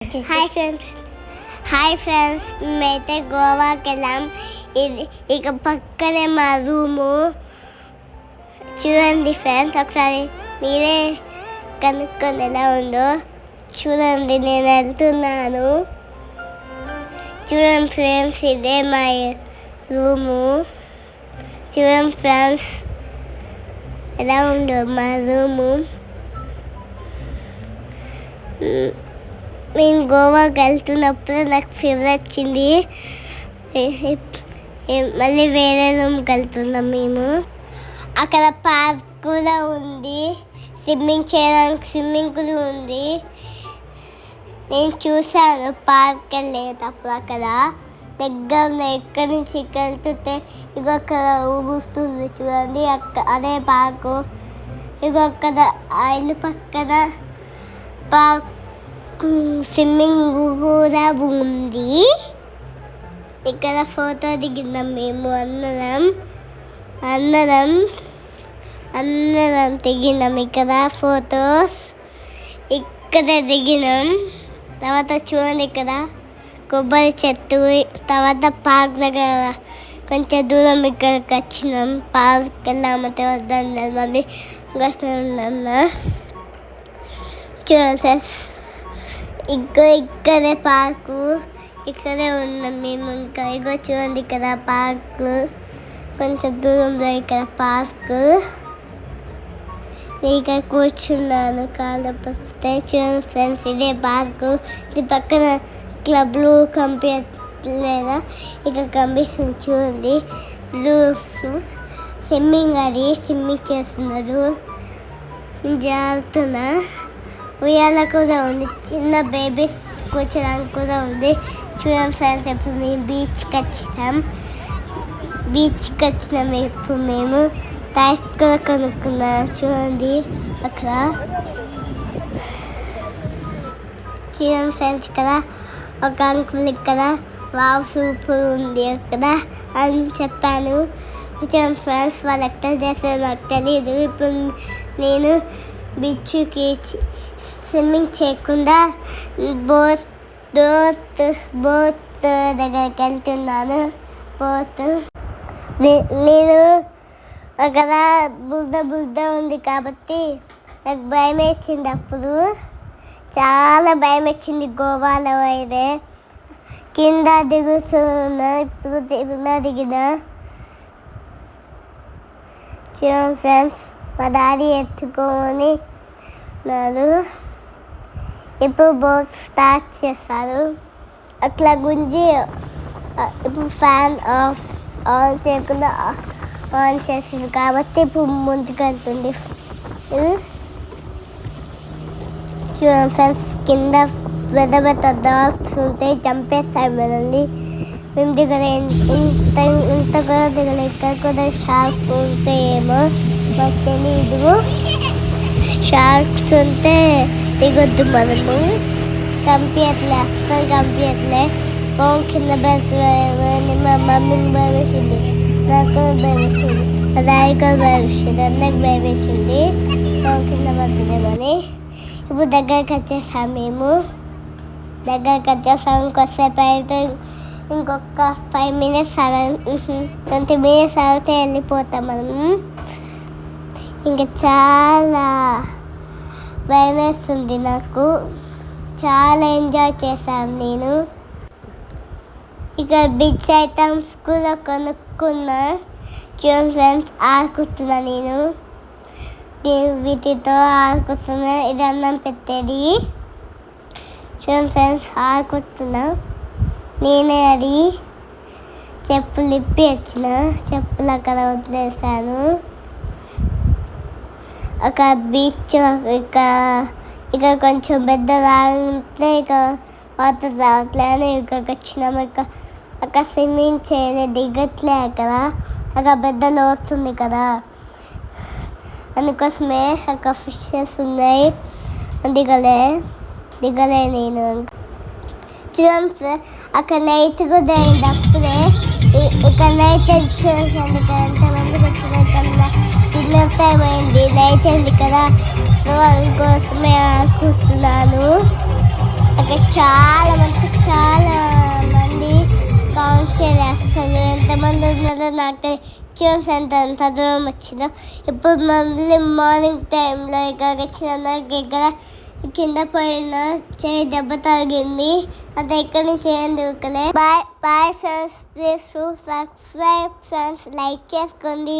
Hi friends మేమైతే గోవాకి వెళ్ళాం. ఇది ఇక పక్కనే మా రూము. చూడండి ఫ్రెండ్స్, ఒకసారి మీరే కనుక్కొని ఎలా ఉందో చూడండి. నేను వెళ్తున్నాను. చూడండి ఫ్రెండ్స్, ఇదే మా రూము. చూడండి ఫ్రెండ్స్, ఎలా ఉందో మా రూము. మేము గోవాకి వెళ్తున్నప్పుడు నాకు ఫీవర్ వచ్చింది. మళ్ళీ వేరే రూమ్కి వెళ్తున్నాం మేము. అక్కడ పార్క్ కూడా ఉంది, స్విమ్మింగ్ చేయడానికి స్విమ్మింగ్ కూడా ఉంది. నేను చూసాను పార్క్ వెళ్ళేటప్పుడు. అక్కడ దగ్గర ఎక్కడి నుంచి ఇక్కడ వెళ్తుంటే ఇక అక్కడ ఊగుస్తుంది చూడండి. అదే పార్కు. ఇక అక్కడ ఇల్లు పక్కన పార్క్ స్విమ్మింగ్ కూడా ఉంది. ఇక్కడ ఫోటో దిగినాం మేము అందరం దిగినాం. ఇక్కడ ఫొటోస్ ఇక్కడ దిగినాం. తర్వాత చూడండి, ఇక్కడ కొబ్బరి చెట్టు. తర్వాత పార్క్ దగ్గర కొంచెం దూరం ఇక్కడికి వచ్చినాం. పార్క్ వెళ్ళామంటే వద్దండి మళ్ళీ చూడండి సార్. ఇక్కడే పార్కు, ఇక్కడే ఉన్నాం మేము. ఇంకా ఇగో చూడండి, ఇక్కడ పార్కు కొంచెం దూరంలో. ఇక్కడ పార్కు ఇక్కడ కూర్చున్నాను కాళ్ళు వస్తే. చూడండి ఫ్రెండ్స్, ఇదే పార్కు. ఇది పక్కన క్లబ్లు కంపించలేదా ఇక్కడ కనిపిస్తుంది చూడండి. స్విమ్మింగ్ చేస్తున్నారు. జారుతున్నా. ఉయ్యాల కూడా ఉంది, చిన్న బేబీస్ కూర్చోడానికి కూడా ఉంది. చూడండి ఫ్రెండ్స్, ఇప్పుడు మేము బీచ్కి వచ్చినాం. ఇప్పుడు మేము టైట్ కూడా కొనుక్కున్నాం. చూడండి అక్కడ. చూడండి ఫ్రెండ్స్, ఇక్కడ ఒక అంకుల్ ఇక్కడ వావ్ సూపర్ ఉంది అక్కడ అని చెప్పాను. చూడండి ఫ్రెండ్స్, వాళ్ళు ఎక్కడ చేస్తారో నాకు తెలియదు. ఇప్పుడు నేను బీచ్కి స్విమ్మింగ్ చేయకుండా బోట్ దగ్గరికి వెళ్తున్నాను. నేను అక్కడ బురద ఉంది కాబట్టి నాకు భయం వేసింది. అప్పుడు చాలా భయం వచ్చింది. గోవాలో అయితే కింద దిగుతున్నా. ఇప్పుడు దిగినా. చూడండి ఫ్రెండ్స్, మా డాడీ ఎత్తుకొని ఇప్పుడు బోట్ స్టార్ట్ చేస్తారు. అట్లా గుంజి ఇప్పుడు ఫ్యాన్ ఆన్ చేయకుండా ఆన్ చేసింది కాబట్టి ఇప్పుడు ముందుకు వెళ్తుంది. చూడండి ఫ్రెండ్స్, కింద పెద్ద డాగ్స్ ఉంటాయి, చంపేస్తాయి మనల్ని. మేము ఇంత కూడా దిగలేదు. ఇక్కడ కూడా షార్క్ ఉంటాయేమో మాకు తెలీదు. షార్క్స్ ఉంటే దిగొద్దు మనము. అస్సలు కంపించట్లే. ఫోన్ కింద పెడుతున్నామని మా మమ్మీని భయం వేసింది, నాకు భయం వేసింది, మా డాడీ కూడా భయం వేసింది, అందరికి భయం వేసింది ఫోన్ కింద పెడుతున్నామని. ఇప్పుడు దగ్గరికి వచ్చేసాం మేము. ఇంకొసేపు అయితే ఇంకొక 5 minutes 20 minutes ఆగితే వెళ్ళిపోతాం మనము. ఇంకా చాలా భయం వేస్తుంది నాకు. చాలా ఎంజాయ్ చేశాను నేను. ఇక్కడ బీచ్ ఐటమ్స్ కూడా కొనుక్కున్నా. చూడండి ఫ్రెండ్స్, ఆడుకుంటున్నా నేను. వీటితో ఆడుకుంటున్నా. ఇది అన్నం పెట్టేది. చూడండి ఫ్రెండ్స్, ఆడుకుంటున్నా. నేనే అది చెప్పులు ఇప్పి వచ్చిన. చెప్పులు అక్కడ వదిలేసాను. ఒక బీచ్ ఇక కొంచెం పెద్ద రాకుంటే ఇక వాటర్ రావట్లే అని ఇక్కడికి వచ్చినాము. అక్కడ స్విమ్మింగ్ చేయలేదు, దిగట్లే. అక్కడ పెద్ద లోతుంది కదా, అందుకోసమే అక్కడ ఫిషెస్ ఉన్నాయి. దిగలే నేను. చూడండి, అక్కడ నైట్ కూడా అయింది అప్పుడే. ఇక్కడ నైట్ ఇన్సూరెన్స్ అండి. ఇక్కడ ఎంతమందికి వచ్చిన డిన్నర్ టైం అయింది, నైట్ అయింది కదా. సో అందుకోసమే ఆడుకుంటున్నాను. అక్కడ చాలా మంది కౌన్సిల్ చేస్తారు. ఎంతమంది ఉన్నారో నాకు చూసి ఎంత దూరం వచ్చిందో. ఇప్పుడు మళ్ళీ మార్నింగ్ టైంలో ఇక్కడ వచ్చిన ఇక్కడ కింద పడిన చేయి దెబ్బ తగిలింది. అది ఎక్కడి నుంచి ఏం దొరకలే. Bye friends, please subscribe friends, like చేసుకోండి.